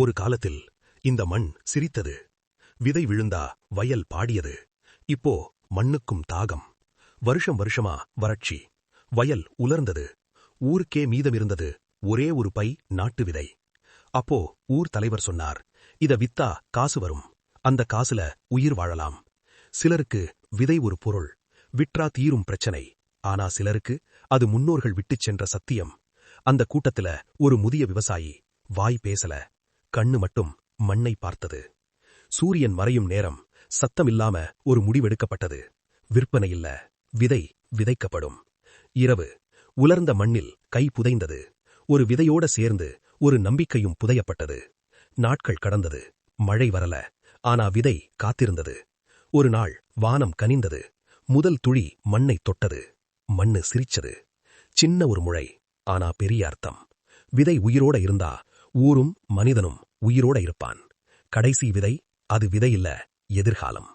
ஒரு காலத்தில் இந்த மண் சிரித்தது. விதை விழுந்தா வயல் பாடியது. இப்போ மண்ணுக்கும் தாகம். வருஷம் வருஷமா வறட்சி. வயல் உலர்ந்தது. ஊருக்கே மீதமிருந்தது ஒரே ஒரு பை நாட்டு விதை. அப்போ ஊர் தலைவர் சொன்னார், இத வித்தா காசு வரும். அந்த காசுல உயிர் வாழலாம். சிலருக்கு விதை ஒரு பொருள், விற்றா தீரும் பிரச்சனை. ஆனா சிலருக்கு அது முன்னோர்கள் விட்டுச் சென்ற சத்தியம். அந்த கூட்டத்துல ஒரு முதிய விவசாயி வாய் பேசல, கண்ணு மட்டும் மண்ணை பார்த்தது. சூரியன் மறையும் நேரம் சத்தமில்லாம ஒரு முடிவெடுக்கப்பட்டது. விற்பனை இல்ல, விதை விதைக்கப்படும். இரவு உலர்ந்த மண்ணில் கை புதைந்தது. ஒரு விதையோட சேர்ந்து ஒரு நம்பிக்கையும் புதையப்பட்டது. நாட்கள் கடந்தது. மழை வரல, ஆனா விதை காத்திருந்தது. ஒரு நாள் வானம் கனிந்தது. முதல் துளி மண்ணை தொட்டது. மண்ணு சிரிச்சது. சின்ன ஒரு முளை, ஆனா பெரிய அர்த்தம். விதை உயிரோட இருந்தா ஊரும் மனிதனும் உயிரோட இருப்பான். கடைசி விதை அது விதை இல்ல, எதிர்காலம்.